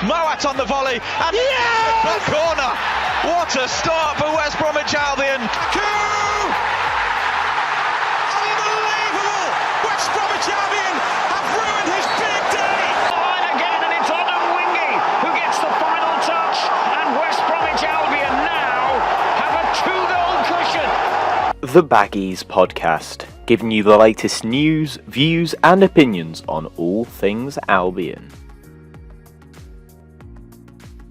Moat on the volley, and the corner. What a start for West Bromwich Albion. Unbelievable! West Bromwich Albion have ruined his big day. And again, and it's Adam Wingy who gets the final touch, and West Bromwich Albion now have a 2-goal cushion. The Baggies Podcast, giving you the latest news, views and opinions on all things Albion.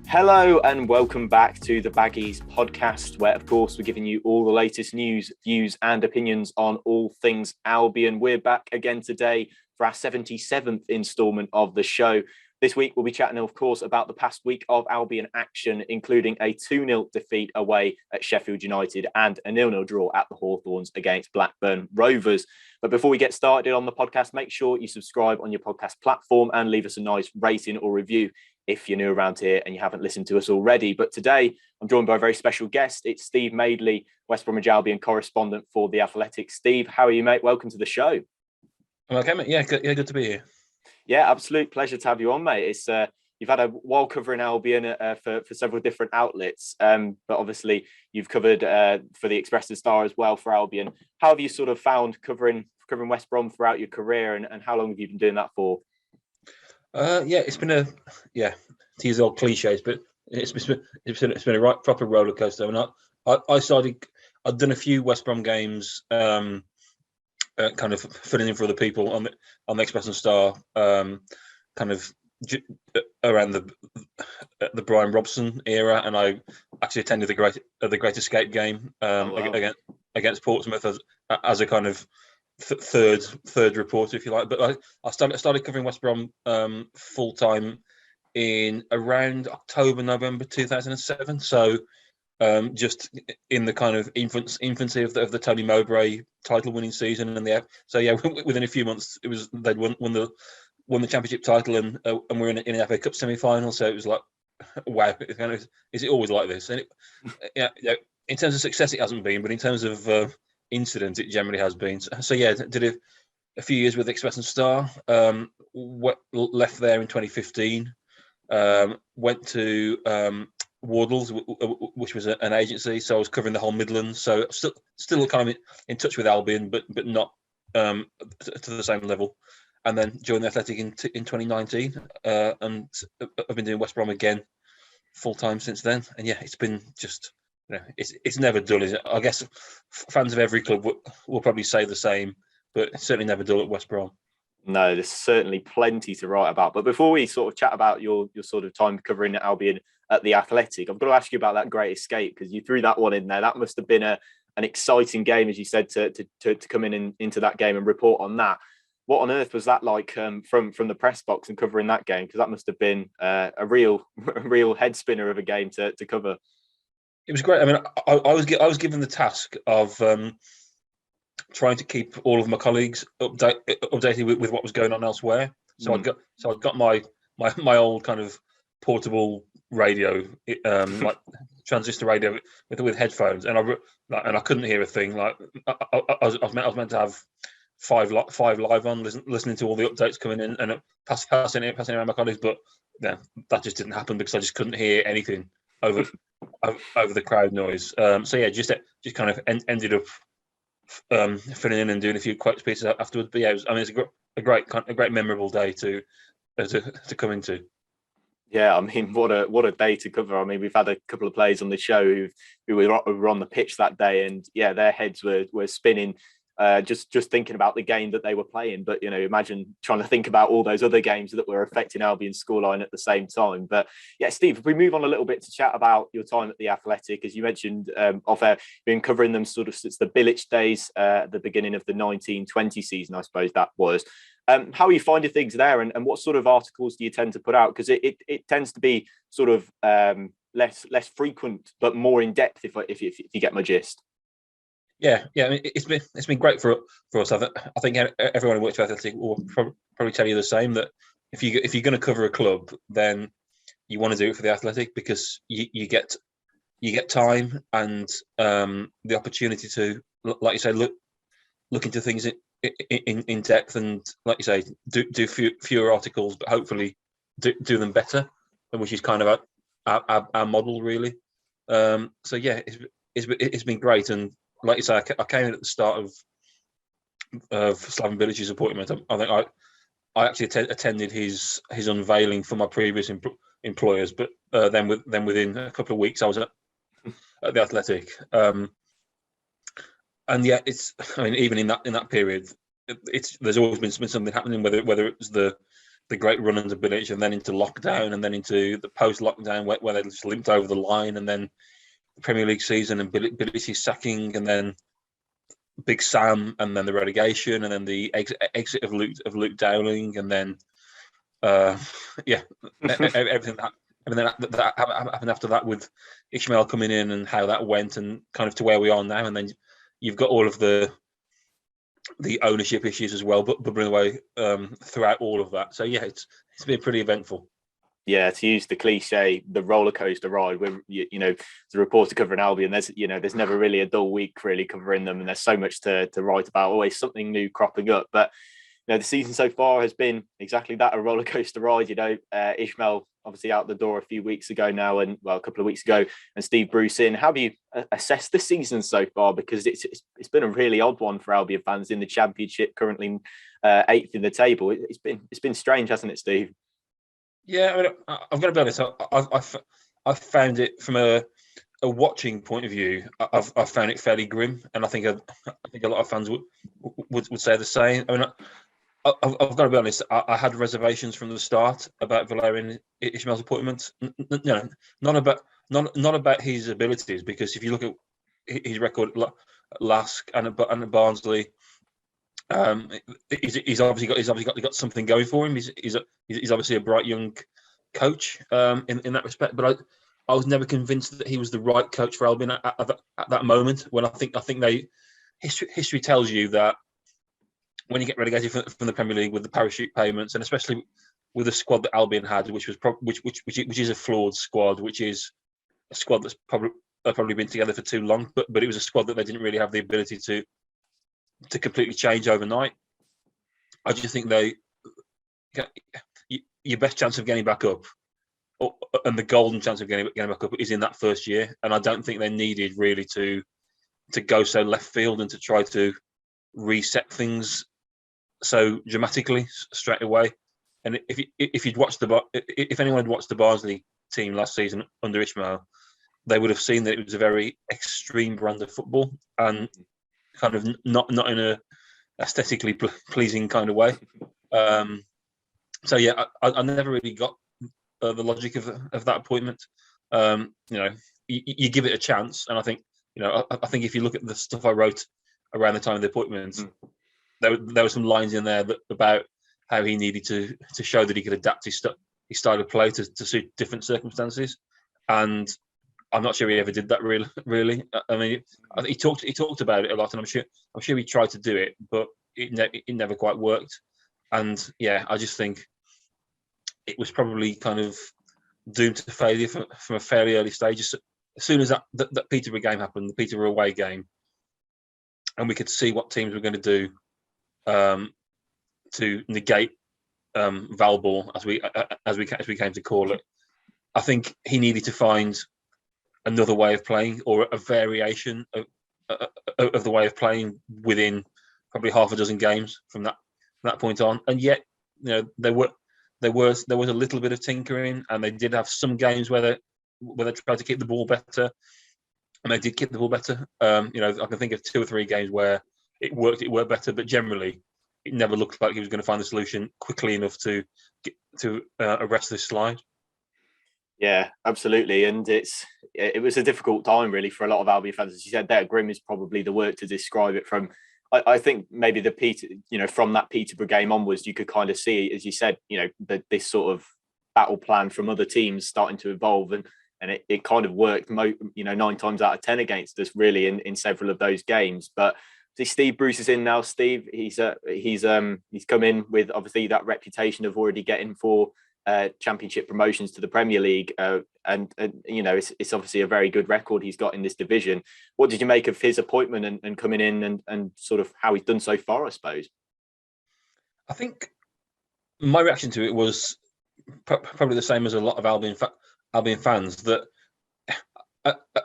Hello and welcome back to the Baggies Podcast, where of course we're giving you all the latest news, views and opinions on all things Albion. We're back again today for our 77th instalment of the show. This week we'll be chatting, of course, about the past week of Albion action, including a 2-0 defeat away at Sheffield United and a 0-0 draw at the Hawthorns against Blackburn Rovers. But before we get started on the podcast, make sure you subscribe on your podcast platform and leave us a nice rating or review if you're new around here and you haven't listened to us already. But today I'm joined by a very special guest. It's Steve Madeley, West Bromwich Albion correspondent for The Athletic. Steve, how are you, mate? Welcome to the show. I'm okay, mate. Yeah, good to be here. Yeah, absolute pleasure to have you on, mate. It's you've had a while covering Albion for several different outlets, but obviously you've covered for the Express and Star as well for Albion. How have you sort of found covering West Brom throughout your career, and how long have you been doing that for? It's been to use old cliches, but it's been a right proper roller coaster. I mean, I'd done a few West Brom games, kind of filling in for other people on the Express and Star, kind of around the Brian Robson era, and I actually attended the Great Escape game against Portsmouth as a kind of third reporter, if you like. But I started covering West Brom full time in around October, November 2007. So just in the kind of infancy of the Tony Mowbray title winning season, and within a few months they'd won the championship title, and we're in an FA Cup semi final. So it was like, wow, is it always like this? And in terms of success, it hasn't been, but in terms of incident, it generally has been. So did a few years with Express and Star. Left there in 2015. Went to Wardle's, which was an agency, so I was covering the whole Midlands. So still kind of in touch with Albion, but not to the same level. And then joined the Athletic in 2019, and I've been doing West Brom again full time since then. And it's been just, it's never dull, is it? I guess fans of every club will probably say the same, but it's certainly never dull at West Brom. No, there's certainly plenty to write about. But before we sort of chat about your sort of time covering Albion at the Athletic, I've got to ask you about that Great Escape, because you threw that one in there. That must have been an exciting game, as you said, to come into that game and report on that. What on earth was that like from the press box and covering that game? Because that must have been a real head spinner of a game to cover. It was great. I mean, I was given the task of trying to keep all of my colleagues updated with what was going on elsewhere. So I got my old kind of portable radio, like transistor radio with headphones, and I couldn't hear a thing. Like I was meant to have five live on, listening to all the updates coming in and passing around my colleagues, but that just didn't happen because I just couldn't hear anything over the crowd noise. Just kind of ended up filling in and doing a few quotes pieces afterwards. But it's a great memorable day to come into. Yeah, I mean, what a day to cover. I mean, we've had a couple of players on the show who were on the pitch that day, and their heads were spinning. Just thinking about the game that they were playing, but imagine trying to think about all those other games that were affecting Albion's scoreline at the same time. But Steve, if we move on a little bit to chat about your time at the Athletic, as you mentioned off air, you've been covering them sort of since the Bilic days at the beginning of the 1920 season, I suppose that was. How are you finding things there, and what sort of articles do you tend to put out? Because it tends to be sort of less frequent, but more in depth. If you get my gist. I mean, it's been great for us. I think everyone who works for Athletic will probably tell you the same, that if you're going to cover a club, then you want to do it for the Athletic, because you get time and the opportunity to, like you say, look into things in depth, and like you say, do fewer articles, but hopefully do them better. which is kind of our model really. So yeah, it's been great, and like you say, I came in at the start of Slaven Bilic's appointment. I think I actually attended his unveiling for my previous employers, but then within a couple of weeks I was at the Athletic, and yeah, even in that period, there's always been something happening, whether it was the great run under Bilic and then into lockdown and then into the post-lockdown where they just limped over the line, and then the Premier League season and Bilic's sacking, and then Big Sam, and then the relegation, and then the exit of Luke Dowling, and then everything that happened after that with Ishmael coming in and how that went, and kind of to where we are now. And then you've got all of the ownership issues as well, but bubbling away throughout all of that. So yeah, it's been pretty eventful. Yeah, to use the cliche, the roller coaster ride. Where as a reporter covering Albion, there's never really a dull week really covering them, and there's so much to write about. Always something new cropping up. But the season so far has been exactly that, a roller coaster ride. Ishmael obviously out the door a few weeks ago now, and a couple of weeks ago, and Steve Bruce in. How do you assess the season so far? Because it's been a really odd one for Albion fans in the Championship, currently 8th in the table. It's been strange, hasn't it, Steve? Yeah, I'm going to be honest. I found it from a watching point of view. I've found it fairly grim, and I think a lot of fans would say the same. I've got to be honest. I had reservations from the start about Valérien Ismaël's appointment. Not about his abilities, because if you look at his record at Lask and at Barnsley, he's obviously got something going for him. He's obviously a bright young coach in that respect. But I was never convinced that he was the right coach for Albion at that moment. When I think history tells you that when you get relegated from the Premier League with the parachute payments, and especially with the squad that Albion had, which is a flawed squad, which is a squad that's probably been together for too long, but it was a squad that they didn't really have the ability to completely change overnight. I just think your best chance of getting back up, and the golden chance of getting back up, is in that first year. And I don't think they needed really to go so left field and to try to reset things so dramatically straight away. And if anyone had watched the Barnsley team last season under Ishmael, they would have seen that it was a very extreme brand of football, and kind of not in a aesthetically pleasing kind of way. So yeah, I never really got the logic of that appointment. You give it a chance, and I think if you look at the stuff I wrote around the time of the appointment, there were some lines in there about how he needed to show that he could adapt his style of play to suit different circumstances, and I'm not sure he ever did that really. I mean, he talked about it a lot, and I'm sure he tried to do it, but it never quite worked. And yeah, I just think it was probably kind of doomed to failure from a fairly early stage. As soon as that Peterborough game happened, the Peterborough away game, and we could see what teams were going to do to negate Valbor, as we came to call it. I think he needed to find another way of playing, or a variation of the way of playing within probably half a dozen games from that point on. And yet, there was a little bit of tinkering, and they did have some games where they tried to keep the ball better, and they did keep the ball better. I can think of 2 or 3 games where it worked better, but generally it never looked like he was going to find the solution quickly enough to arrest this slide. Yeah, absolutely. And it was a difficult time really for a lot of Albion fans. As you said there, grim is probably the word to describe it. From I think maybe from that Peterborough game onwards, you could kind of see, as you said, this sort of battle plan from other teams starting to evolve, and it kind of worked 9 times out of 10 against us really in several of those games. But see, Steve Bruce is in now. Steve, he's come in with obviously that reputation of already getting 4 Championship promotions to the Premier League, and it's obviously a very good record he's got in this division. What did you make of his appointment and coming in and sort of how he's done so far, I suppose? I think my reaction to it was probably the same as a lot of Albion fans, that,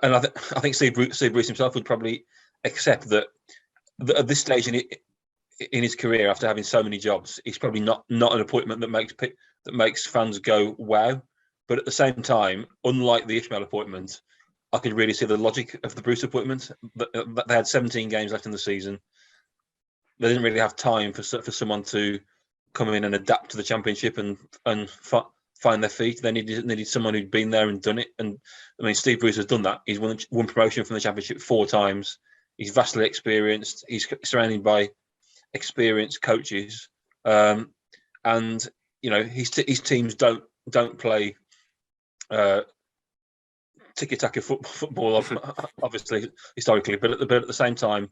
and I think Steve Bruce himself would probably accept that at this stage in his career, after having so many jobs, he's probably not an appointment that makes fans go wow. But at the same time, unlike the Ishmael appointment, I could really see the logic of the Bruce appointment. They had 17 games left in the season. They didn't really have time for someone to come in and adapt to the Championship and find their feet. They needed someone who'd been there and done it. And I mean, Steve Bruce has done that. He's won promotion from the Championship 4 times. He's vastly experienced. He's surrounded by experienced coaches, and his teams don't play tiki-taka football, obviously historically, but at the same time,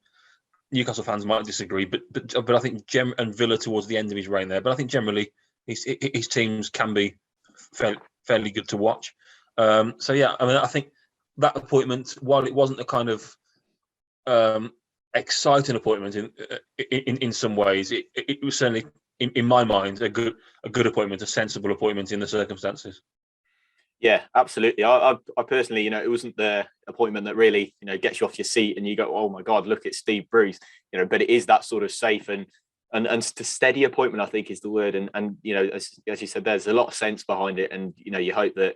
Newcastle fans might disagree, but I think and Villa towards the end of his reign there, but I think generally his teams can be fairly good to watch. So yeah, I mean, I think that appointment, while it wasn't a kind of exciting appointment in some ways, it was certainly in my mind a good appointment, a sensible appointment in the circumstances. Yeah, absolutely. I personally, it wasn't the appointment that really, gets you off your seat and you go, oh my God, look at Steve Bruce, but it is that sort of safe and to steady appointment, I think is the word. And as you said, there's a lot of sense behind it. And, you hope that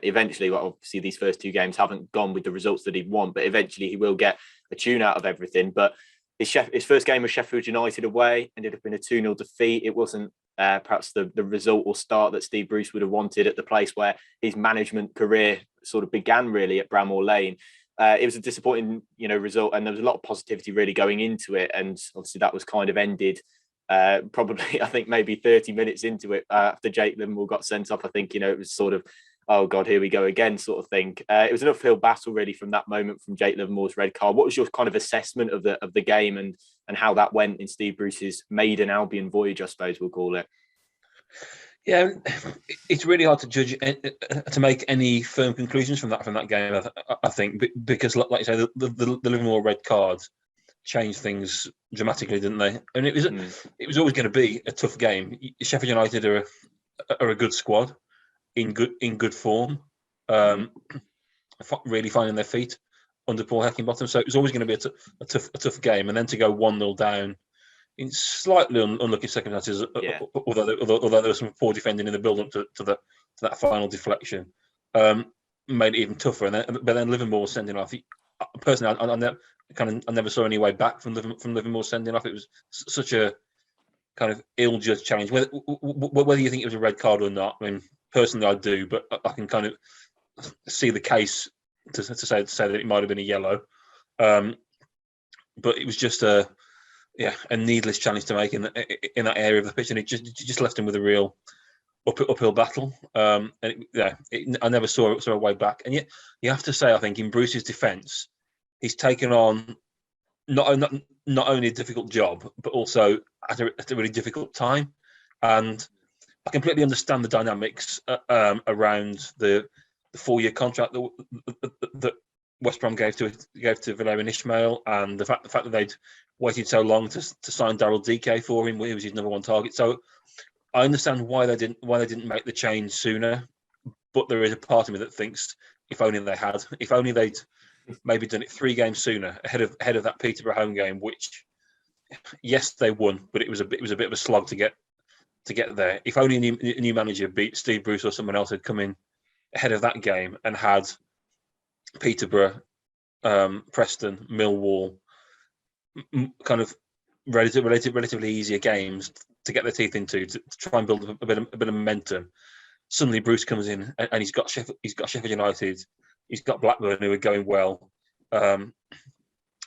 eventually, well, obviously these first 2 games haven't gone with the results that he'd want, but eventually he will get a tune out of everything. But his first game was Sheffield United away, ended up in a 2-0 defeat. It wasn't perhaps the result or start that Steve Bruce would have wanted at the place where his management career sort of began, really, at Bramall Lane. It was a disappointing, result, and there was a lot of positivity really going into it. And obviously that was kind of ended probably, I think, maybe 30 minutes into it after Jake Livermore got sent off. I think, it was sort of, oh God, here we go again sort of thing. It was an uphill battle really from that moment, from Jake Livermore's red card. What was your kind of assessment of the game and how that went in Steve Bruce's maiden Albion voyage, I suppose we'll call it? Yeah, it's really hard to judge, to make any firm conclusions from that game. I think because, like you say, the Livermore red card changed things dramatically, didn't they? And it was always going to be a tough game. Sheffield United are a good squad, in good form, really finding their feet under Paul Heckingbottom. So it was always going to be a tough game, and then to go 1-0 down in slightly unlucky circumstances, yeah. although there was some poor defending in the build-up to that final deflection, made it even tougher. But then Livermore sending off. Personally, I never saw any way back from Livermore sending off. It was such a kind of ill-judged challenge. Whether you think it was a red card or not, I mean, personally I do, but I can kind of see the case to say that it might have been a yellow. But it was just a needless challenge to make in that area of the pitch, and it just left him with a real uphill battle. I never saw a way back. And yet, you have to say, I think, in Bruce's defence, he's taken on not only a difficult job, but also at a really difficult time. And I completely understand the dynamics around the 4-year contract that West Brom gave to Valérien Ismaël, and the fact that they'd waited so long to sign Daryl DK for him. He was his number 1 target. So I understand why they didn't make the change sooner. But there is a part of me that thinks if only they'd maybe done it 3 games sooner, ahead of that Peterborough home game, which, yes, they won, but it was a bit of a slog to get there. If only a new manager, beat Steve Bruce or someone else, had come in ahead of that game and had Peterborough, Preston, Millwall, kind of relatively easier games to get their teeth into, to try and build a bit of momentum. Suddenly, Bruce comes in and he's got Sheffield United, he's got Blackburn, who are going well.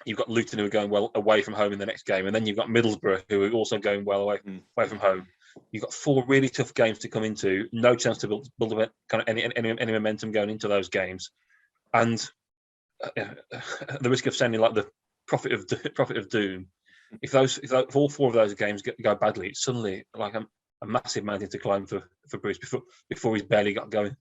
You've got Luton, who are going well away from home in the next game, and then you've got Middlesbrough, who are also going well away from home. You've got 4 really tough games to come into. No chance to build kind of any momentum going into those games, and the risk of sending like the prophet of doom. If all 4 of those games go badly, it's suddenly like a massive mountain to climb for Bruce before he's barely got going.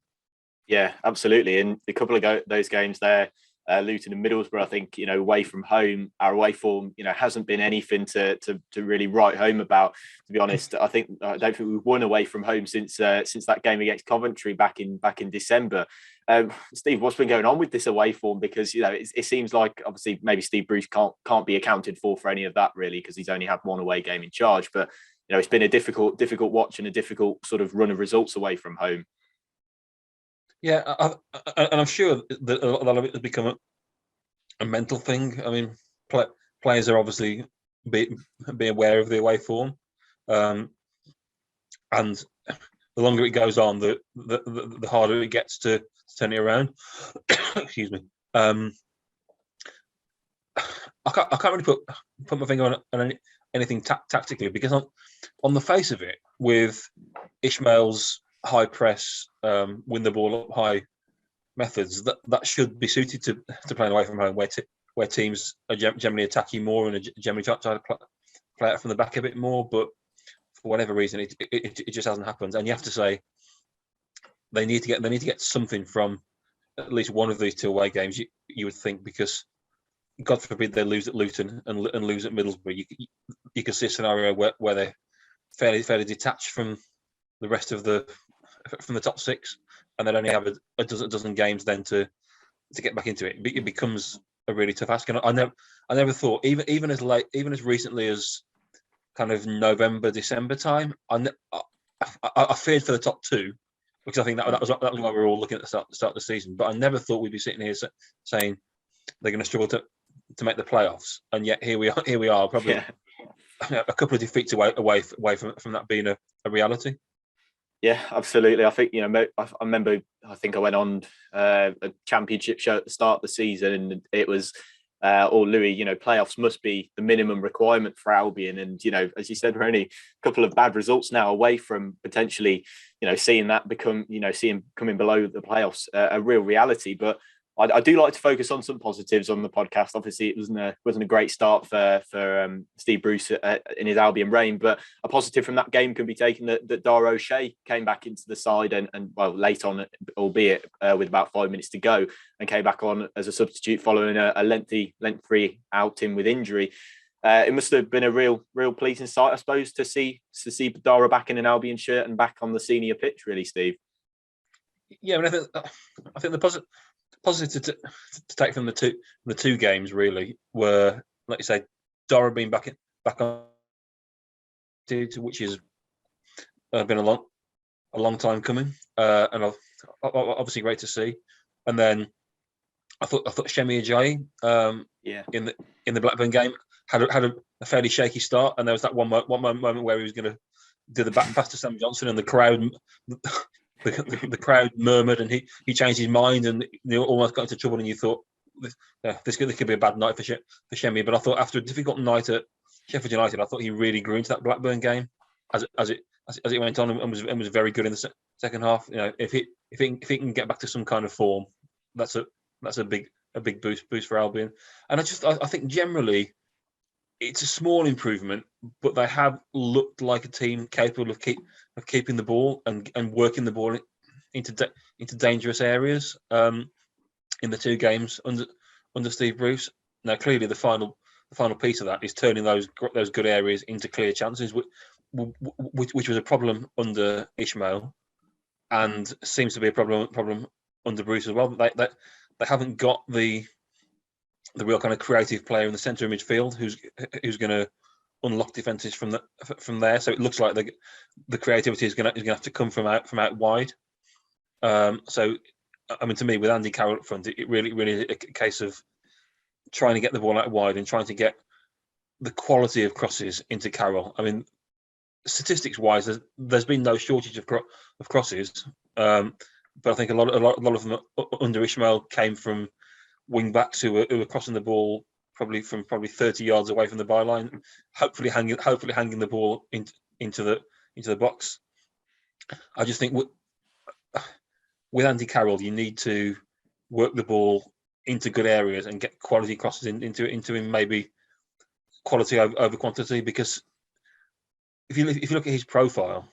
Yeah, absolutely. And a couple of those games there, Luton and Middlesbrough. I think, away from home, our away form, hasn't been anything to really write home about, to be honest. I don't think we've won away from home since that game against Coventry back in December. Steve, what's been going on with this away form? Because it seems like obviously maybe Steve Bruce can't be accounted for any of that really, because he's only had one away game in charge. But it's been a difficult watch and a difficult sort of run of results away from home. Yeah, and I'm sure that a lot of it has become a mental thing. I mean, players are obviously be aware of the away form, and the longer it goes on, the harder it gets to turn it around. Excuse me. I can't really put my finger on anything tactically, because on the face of it, with Ishmael's high press, win the ball up high methods, that should be suited to playing away from home, where teams are generally attacking more and are generally try to play out from the back a bit more. But for whatever reason, it just hasn't happened. And you have to say they need to get something from at least one of these two away games. You would think, because God forbid they lose at Luton and lose at Middlesbrough, you could see a scenario where they're fairly detached from the rest of from the top six, and they'd only have a dozen games then to get back into it. It becomes a really tough ask. And I never thought, even as recently as kind of November, December time, I feared for the top two, because I think that was why we were all looking at the start of the season. But I never thought we'd be sitting here saying they're going to struggle to make the playoffs, and yet here we are, probably a couple of defeats away from that being a reality. Yeah, absolutely. I think, I remember, I think I went on a championship show at the start of the season, and it was, Louis, playoffs must be the minimum requirement for Albion. And, as you said, we're only a couple of bad results now away from potentially, seeing that become, seeing coming below the playoffs a real reality. But I do like to focus on some positives on the podcast. Obviously, it wasn't a great start for Steve Bruce in his Albion reign, but a positive from that game can be taken that Dara O'Shea came back into the side and well, late on, albeit with about 5 minutes to go, and came back on as a substitute following a lengthy outing with injury. It must have been a real pleasing sight, I suppose, to see Dara back in an Albion shirt and back on the senior pitch, really, Steve. Yeah, I think the positive to take from the two games really were, like you say, Dara being back on, which has been a long time coming, and obviously great to see. And then I thought Shemi Ajayi in the Blackburn game had a fairly shaky start, and there was that one moment where he was going to do the back pass to Sam Johnson, and the crowd. The crowd murmured, and he changed his mind, and almost got into trouble. And you thought, this could be a bad night for Shemi. But I thought, after a difficult night at Sheffield United, I thought he really grew into that Blackburn game as it went on, and was very good in the second half. If he can get back to some kind of form, that's a big boost for Albion. And I think generally it's a small improvement, but they have looked like a team capable of keeping the ball and working the ball into dangerous areas in the two games under Steve Bruce. Now, clearly, the final piece of that is turning those good areas into clear chances, which was a problem under Ishmael, and seems to be a problem under Bruce as well. They haven't got the real kind of creative player in the centre of midfield who's going to unlock defences from there. So it looks like the creativity is going to have to come from out wide. So I mean, to me, with Andy Carroll up front, it really is a case of trying to get the ball out wide and trying to get the quality of crosses into Carroll. I mean, statistics wise, there's been no shortage of crosses, but I think a lot of them under Ishmael came from wing backs who were crossing the ball probably 30 yards away from the byline, hopefully hanging the ball into the box. I just think with Andy Carroll, you need to work the ball into good areas and get quality crosses into him, maybe quality over quantity. Because if you look at his profile,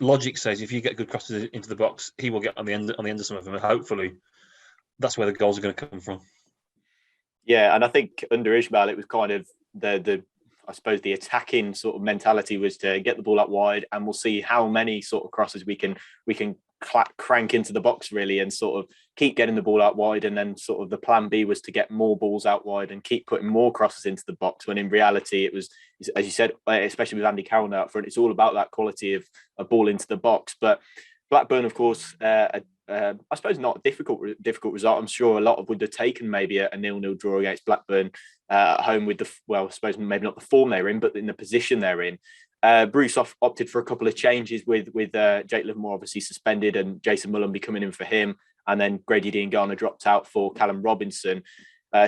logic says if you get good crosses into the box, he will get on the end of some of them, and hopefully that's where the goals are going to come from. Yeah, and I think under Ismail, it was kind of the I suppose the attacking sort of mentality was to get the ball out wide, and we'll see how many sort of crosses we can crank into the box really, and sort of keep getting the ball out wide. And then sort of the plan B was to get more balls out wide and keep putting more crosses into the box. When in reality, it was, as you said, especially with Andy Carroll now up front, it's all about that quality of a ball into the box. But Blackburn, of course, I suppose not a difficult result. I'm sure a lot would have taken maybe a 0-0 draw against Blackburn at home with I suppose maybe not the form they're in, but in the position they're in. Bruce opted for a couple of changes with Jake Livermore obviously suspended and Jason Mullen coming in for him, and then Grady Dean Garner dropped out for Callum Robinson.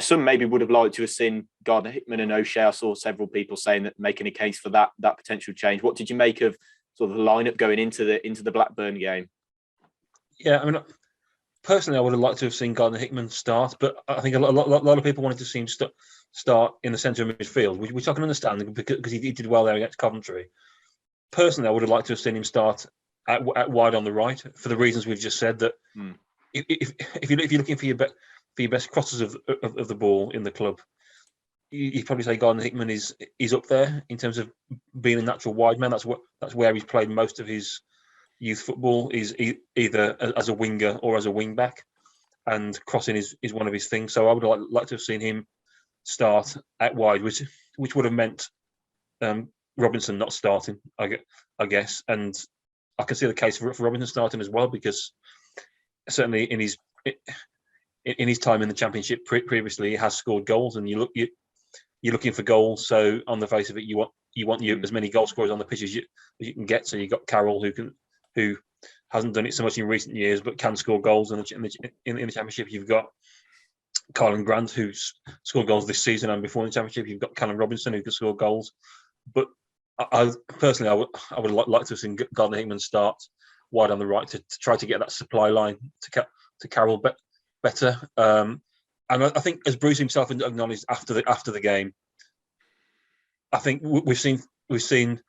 Some maybe would have liked to have seen Gardner Hickman and O'Shea. I saw several people saying that, making a case for that potential change. What did you make of sort of the lineup going into the Blackburn game? Yeah, I mean, personally, I would have liked to have seen Gardner Hickman start, but I think a lot of people wanted to see him start in the centre of midfield, which I can understand because he did well there against Coventry. Personally, I would have liked to have seen him start at wide on the right for the reasons we've just said. That if you're looking for your best crosses of the ball in the club, you'd probably say Gardner Hickman is up there in terms of being a natural wide man. That's where he's played most of his youth football, is either as a winger or as a wing back, and crossing is one of his things. So I would like to have seen him start out wide, which would have meant Robinson not starting, I guess. And I can see the case for Robinson starting as well, because certainly in his time in the Championship previously, he has scored goals, and you're looking for goals. So on the face of it, you want as many goal scorers on the pitch as you can get. So you've got Carroll, who hasn't done it so much in recent years, but can score goals in the Championship. You've got Carlin Grant, who's scored goals this season and before in the Championship. You've got Callum Robinson, who can score goals. But I personally would like to have seen Gardner Hickman start wide on the right to try to get that supply line to Carroll better. And I think, as Bruce himself acknowledged after the game, I think we've seen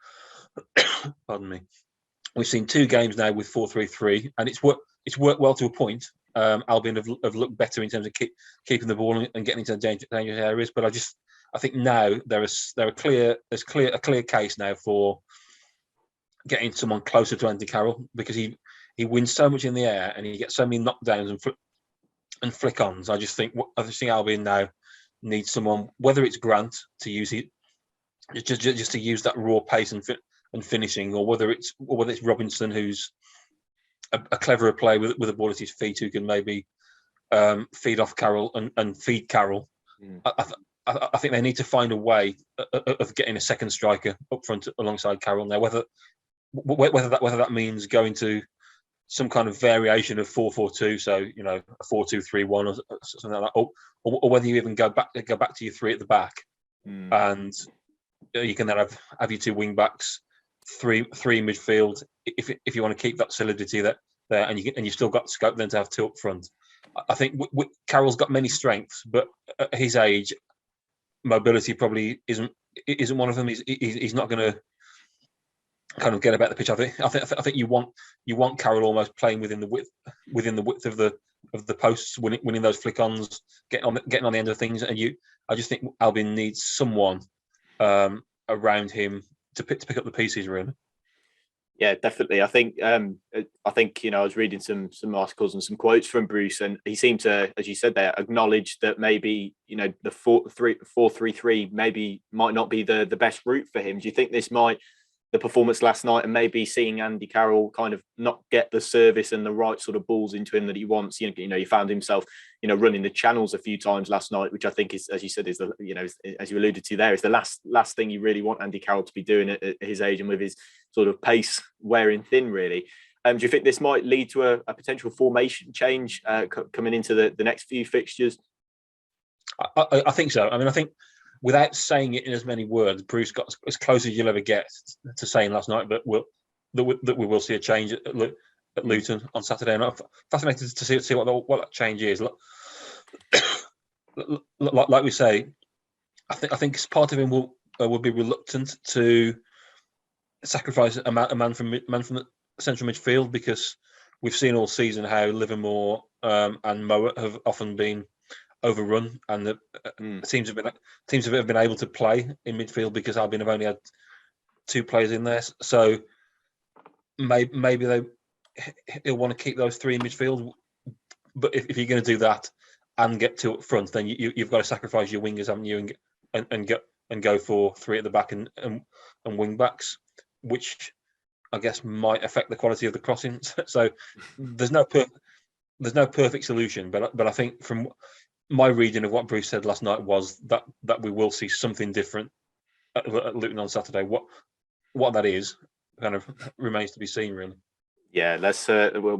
pardon me. We've seen two games now with 4-3-3, and it's worked well to a point. Albion have looked better in terms of keeping the ball and getting into dangerous areas. But I think now there's a clear case now for getting someone closer to Andy Carroll, because he wins so much in the air and he gets so many knockdowns and flick-ons. I just think Albion now needs someone, whether it's Grant to use it, just to use that raw pace and finishing, or whether it's Robinson, who's a cleverer player with a ball at his feet, who can maybe feed off Carroll and feed Carroll. I think they need to find a way of getting a second striker up front alongside Carroll now. Whether that means going to some kind of variation of 4-4-2, so a 4-2-3-1 or something like that, or whether you even go back to your three at the back, and you can then have your two wing backs, three in midfield, if you want to keep that solidity there, and you've still got scope then to have two up front. I think Carroll's got many strengths, but at his age, mobility probably isn't one of them. He's not going to kind of get about the pitch. I think you want Carroll almost playing within the width of the posts, winning those flick-ons, getting on the end of things. And I just think Albion needs someone around him to pick up the pieces, really. Yeah, definitely. I think I was reading some articles and some quotes from Bruce, and he seemed to, as you said there, acknowledge that maybe the 4-3-3 maybe might not be the best route for him. Do you think the performance last night, and maybe seeing Andy Carroll kind of not get the service and the right sort of balls into him that he wants? He found himself running the channels a few times last night, which I think is, as you said, is as you alluded to there, is the last thing you really want Andy Carroll to be doing at his age and with his sort of pace wearing thin, really. Do you think this might lead to a potential formation change coming into the next few fixtures? I think so. I mean, I think, without saying it in as many words, Bruce got as close as you'll ever get to saying last night that we will see a change at Luton on Saturday. And I'm fascinated to see what that change is. Like we say, I think part of him will be reluctant to sacrifice a man from the central midfield, because we've seen all season how Livermore and Moat have often been overrun, and the teams have been able to play in midfield because Albion have only had 2 players in there. So maybe he'll want to keep those 3 in midfield. But if you're going to do that and get 2 up front, then you've got to sacrifice your wingers, haven't you, and go for 3 at the back and wing backs, which I guess might affect the quality of the crossings. So there's no perfect solution, but I think from my reading of what Bruce said last night was that we will see something different at Luton on Saturday. What that is kind of remains to be seen, really. Yeah,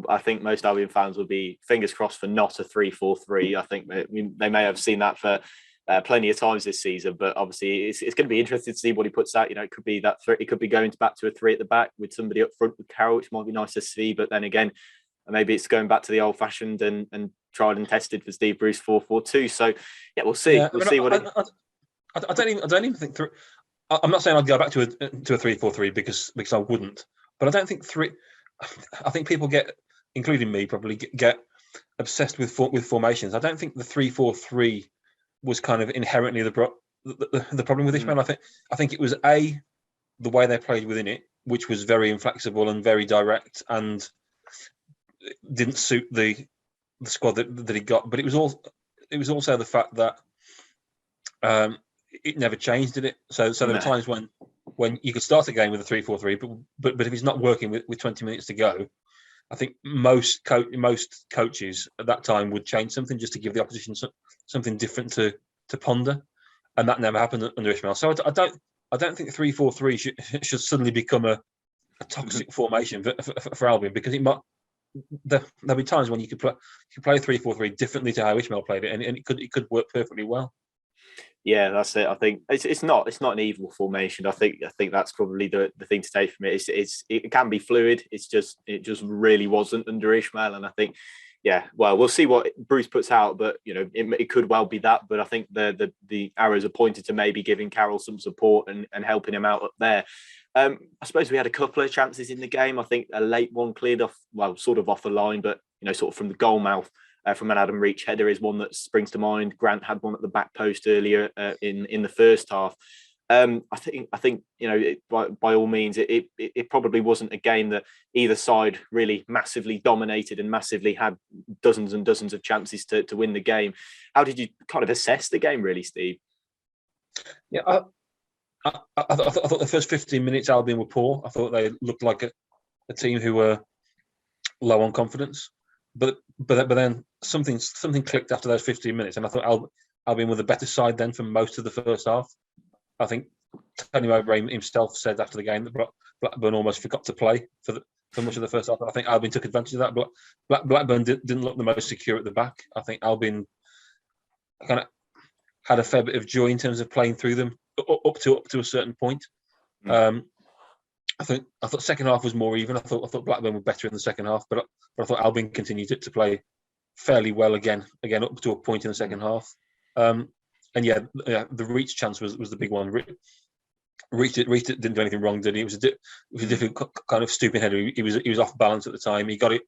I think most Albion fans will be fingers crossed for not a 3-4-3. I think they may have seen that for plenty of times this season, but obviously it's going to be interesting to see what he puts out. It could be it could be going back to a 3 at the back with somebody up front with Carroll, which might be nice to see. But then again, maybe it's going back to the old-fashioned and tried and tested for Steve Bruce 4-4-2. So yeah, we'll see. We'll see what. I don't even think. I'm not saying I'd go back to a 3-4-3 because I wouldn't, but I don't think 3. I think people including me, probably get obsessed with formations. I don't think the 3-4-3 was kind of inherently the problem with this man. I think it was the way they played within it, which was very inflexible and very direct, and didn't suit the squad that he got. But it was also the fact that it never changed, did it? So there were times when you could start a game with a 3-4-3, but if it's not working with 20 minutes to go, I think most coaches at that time would change something just to give the opposition something different to ponder, and that never happened under Ishmael. So I don't think 3-4-3 should suddenly become a toxic formation for Albion, because there'll be times when you could play 3-4-3 differently to how Ishmael played it, and it could work perfectly well. Yeah, that's it. I think it's not an evil formation. I think that's probably the thing to take from it. It can be fluid. It just really wasn't under Ishmael, and I think, yeah, well, we'll see what Bruce puts out, but it could well be that. But I think the arrows are pointed to maybe giving Carroll some support and helping him out up there. I suppose we had a couple of chances in the game. I think a late one cleared off, well, sort of off the line, but sort of from the goal mouth. From an Adam Reach header is one that springs to mind. Grant had one at the back post earlier in the first half. I think by all means it probably wasn't a game that either side really massively dominated and massively had dozens and dozens of chances to win the game. How did you kind of assess the game, really, Steve? Yeah, I thought the first 15 minutes Albion were poor. I thought they looked like a team who were low on confidence. But then something clicked after those 15 minutes, and I thought Albion were the better side then for most of the first half. I think Tony Mowbray himself said after the game that Blackburn almost forgot to play for much of the first half. And I think Albion took advantage of that. But Blackburn didn't look the most secure at the back. I think Albion kind of had a fair bit of joy in terms of playing through them up to a certain point. I thought second half was more even. I thought Blackburn were better in the second half, but I thought Albion continued to play fairly well again up to a point in the second half. And the Reach chance was the big one. Reach didn't do anything wrong, did he? It was a difficult kind of stupid header. He was off balance at the time. He got it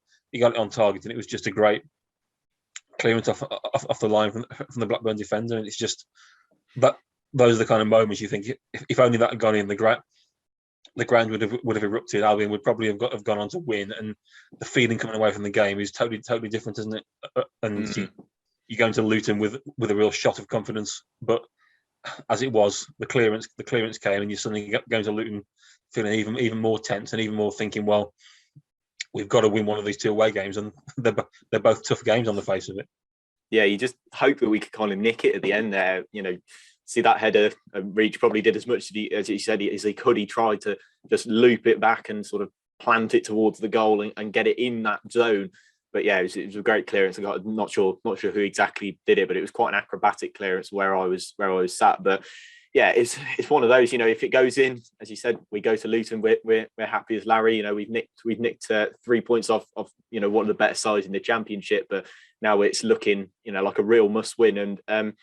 on target, and it was just a great clearance off the line from the Blackburn defender. And it's just that those are the kind of moments you think if only that had gone in, the ground would have erupted. Albion would probably have gone on to win, and the feeling coming away from the game is totally different, isn't it? And you go into Luton with a real shot of confidence, but as it was, the clearance came, and you suddenly go into Luton feeling even more tense and even more thinking, well, we've got to win one of these 2 away games, and they're both tough games on the face of it. Yeah, you just hope that we could kind of nick it at the end there. See that header, Reach probably did as much as he said as he could. He tried to just loop it back and sort of plant it towards the goal and get it in that zone. But yeah, it was a great clearance. I'm not sure who exactly did it, but it was quite an acrobatic clearance where I was sat. But yeah, it's one of those. If it goes in, as you said, we go to Luton. We're happy as Larry. We've nicked 3 points off one of the better sides in the Championship, but now it's looking like a real must win. And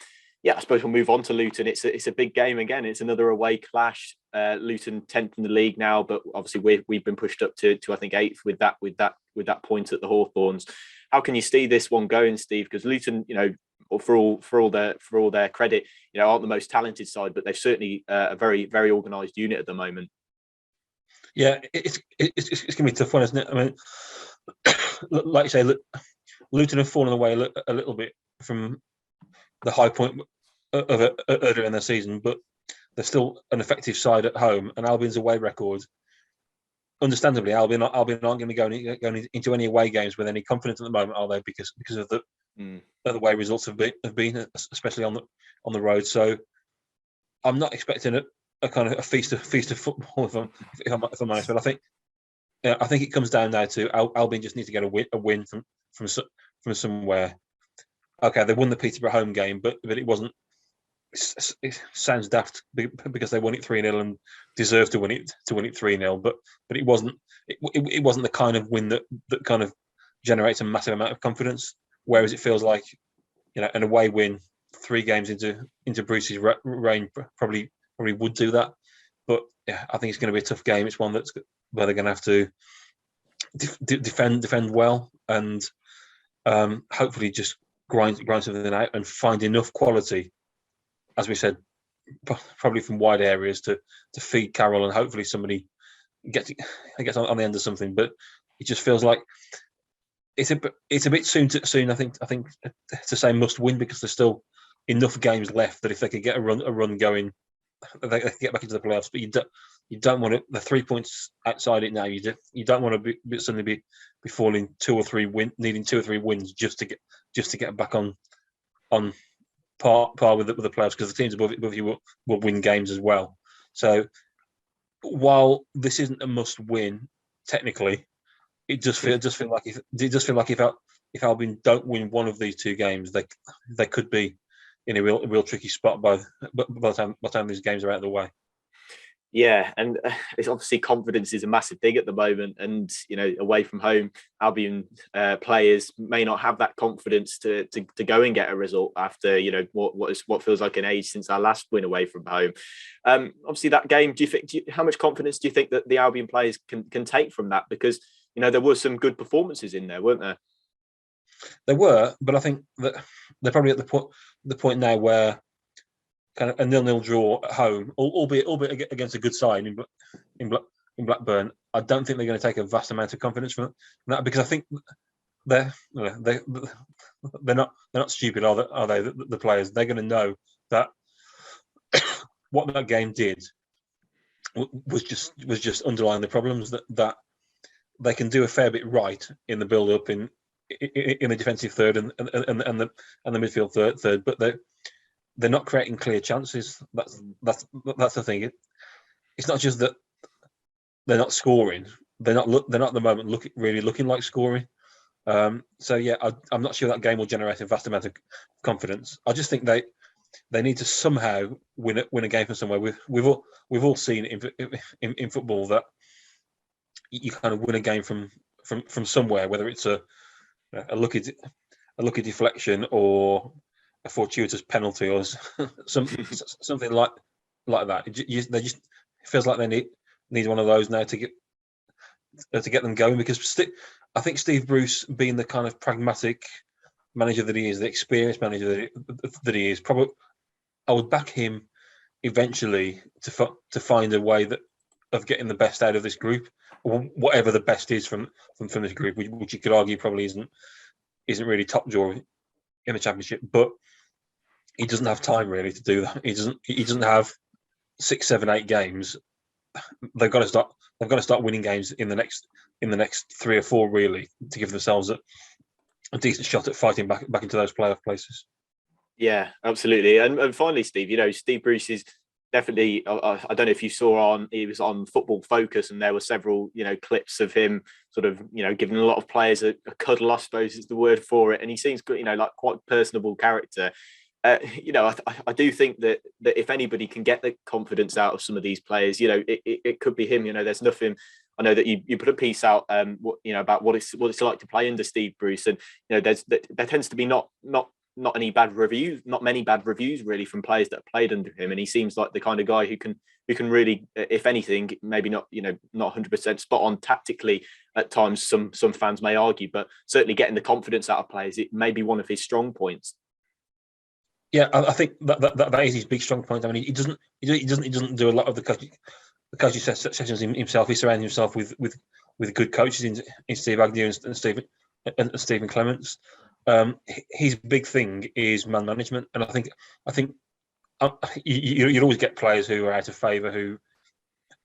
Yeah, I suppose we'll move on to Luton. It's a big game again. It's another away clash. Luton 10th in the league now, but obviously we've been pushed up to I think 8th with that point at the Hawthorns. How can you see this one going, Steve? Because Luton, for all their credit, aren't the most talented side, but they're certainly a very, very organised unit at the moment. Yeah, it's going to be a tough one, isn't it? I mean, like you say, Luton have fallen away a little bit from the high point of it earlier in the season, but they're still an effective side at home. And Albion's away record, understandably, Albion aren't going to be going into any away games with any confidence at the moment, are they? Because of the way results have been, especially on the road. So I'm not expecting a kind of a feast of football if I'm honest. But I think it comes down now to Albion just need to get a win from somewhere. Okay, they won the Peterborough home game, but it wasn't. It sounds daft because they won it 3-0 and deserved to win it 3-0, but it wasn't. It wasn't the kind of win that kind of generates a massive amount of confidence. Whereas it feels like an away win 3 games into Bruce's reign probably would do that. But yeah, I think it's going to be a tough game. It's one where they're going to have to defend well and hopefully just grind something out and find enough quality, as we said, probably from wide areas to feed Carroll, and hopefully somebody gets on the end of something. But it just feels like it's a bit soon. I think to say must win, because there's still enough games left that if they could get a run going, they could get back into the playoffs. But you don't want it. The 3 points outside it now. You don't want to suddenly be falling 2 or 3 needing 2 or 3 wins just to get back on par with the playoffs, because the teams above you will win games as well. So while this isn't a must win technically, it does feel like if Albion don't win one of these 2 games, they could be in a real tricky spot by the time these games are out of the way. Yeah, and it's obviously confidence is a massive thing at the moment, and away from home, Albion players may not have that confidence to go and get a result after what feels like an age since our last win away from home. Obviously, that game. How much confidence do you think that the Albion players can take from that? Because there were some good performances in there, weren't there? There were, but I think that they're probably at the point now where kind of a 0-0 draw at home, albeit against a good side in Blackburn. I don't think they're going to take a vast amount of confidence from that, because I think they're not stupid, are they? The players, they're going to know that what that game did was just underlying the problems that they can do a fair bit right in the build up in the defensive third and the midfield third, but they're not creating clear chances. That's the thing. It's not just that they're not scoring. They're not at the moment really looking like scoring. So yeah, I'm not sure that game will generate a vast amount of confidence. I just think they need to somehow win a game from somewhere. We've all seen in football that you kind of win a game from somewhere, whether it's a lucky deflection or a fortuitous penalty or something like that. It feels like they need one of those now to get them going, because I think Steve Bruce, being the kind of pragmatic manager that he is, the experienced manager that he is, probably I would back him eventually to find a way of getting the best out of this group, or whatever the best is from this group, which you could argue probably isn't really top drawer in the Championship, but he doesn't have time really to do that. He doesn't have 6, 7, 8 games. They've got to start winning games in the next 3 or 4 really, to give themselves a decent shot at fighting back into those playoff places. Yeah, absolutely. And finally, Steve, Steve Bruce is definitely, I don't know if you saw he was on Football Focus, and there were several, clips of him sort of, giving a lot of players a cuddle, I suppose is the word for it. And he seems, like quite a personable character. I do think that if anybody can get the confidence out of some of these players, it could be him. There's nothing. I know that you put a piece out, about what it's like to play under Steve Bruce, and there tends to be not not many bad reviews really from players that have played under him, and he seems like the kind of guy who can really, if anything, maybe not 100% spot on tactically at times. Some fans may argue, but certainly getting the confidence out of players, it may be one of his strong points. Yeah, I think that is his big strong point. I mean, he doesn't do a lot of the coaching sessions himself. He surrounds himself with good coaches in Steve Agnew and Stephen Clements. His big thing is man management, and I think you'd always get players who are out of favour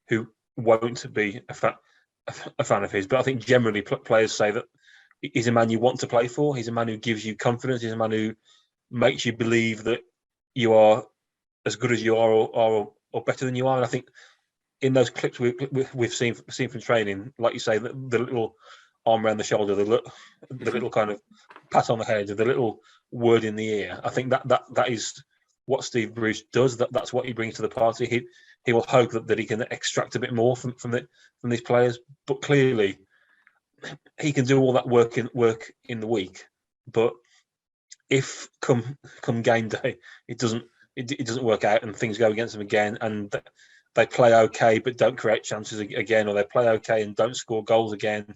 who won't be a fan of his. But I think generally players say that he's a man you want to play for. He's a man who gives you confidence. He's a man who makes you believe that you are as good as you are or better than you are. And I think in those clips we've seen from training, like you say, the little arm around the shoulder, the little kind of pat on the head, the little word in the ear. I think that is what Steve Bruce does. That's what he brings to the party. He will hope that he can extract a bit more from these players. But clearly, he can do all that work in the week. But if come game day it doesn't work out and things go against them again, and they play okay but don't create chances again, or they play okay and don't score goals again,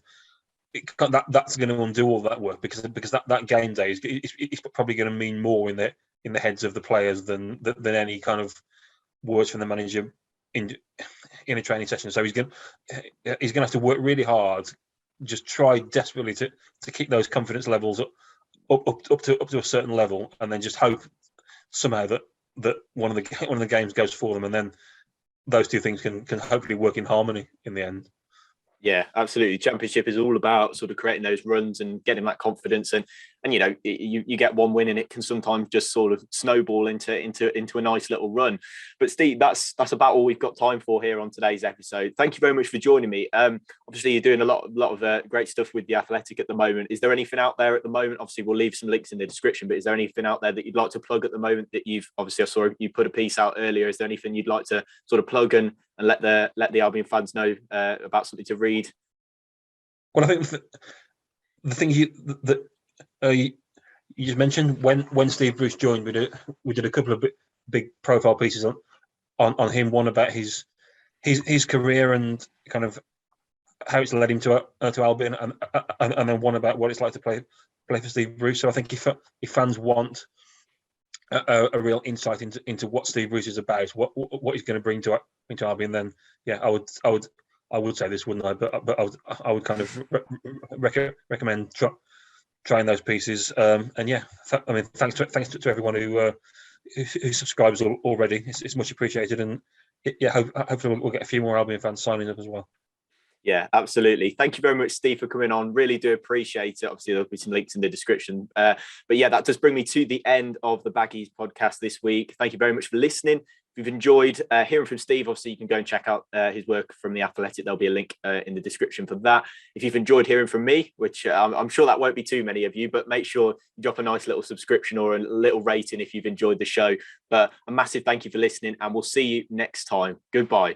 that's going to undo all that work, because that game day is probably going to mean more in the heads of the players than any kind of words from the manager in a training session. So he's going to have to work really hard, just try desperately to keep those confidence levels up to a certain level, and then just hope somehow that one of the games goes for them, and then those two things can hopefully work in harmony in the end. Yeah, absolutely. Championship is all about sort of creating those runs and getting that confidence, and you get one win and it can sometimes just sort of snowball into a nice little run. But Steve, that's about all we've got time for here on today's episode. Thank you very much for joining me. Obviously you're doing a lot of great stuff with the Athletic at the moment. Is there anything out there at the moment? Obviously we'll leave some links in the description, but is there anything out there that you'd like to plug at the moment that I saw you put a piece out earlier? Is there anything you'd like to sort of plug and let the Albion fans know about something to read? Well, I think the thing you just mentioned, when Steve Bruce joined, we did a couple of big profile pieces on him. One about his career and kind of how it's led him to Albion, and then one about what it's like to play for Steve Bruce. So I think if fans want a real insight into what Steve Bruce is about, what he's going to bring to Albion, then yeah, I would say this, wouldn't I? But I would kind of recommend trying those pieces. And yeah, thanks to everyone who subscribes already. It's much appreciated, and yeah, hopefully we'll get a few more Albion fans signing up as well. Yeah, absolutely. Thank you very much, Steve, for coming on. Really do appreciate it. Obviously, there'll be some links in the description. But yeah, that does bring me to the end of the Baggies podcast this week. Thank you very much for listening. If you've enjoyed hearing from Steve, obviously you can go and check out his work from the Athletic. There'll be a link in the description for that. If you've enjoyed hearing from me, which I'm sure that won't be too many of you, but make sure you drop a nice little subscription or a little rating if you've enjoyed the show. But a massive thank you for listening, and we'll see you next time. Goodbye.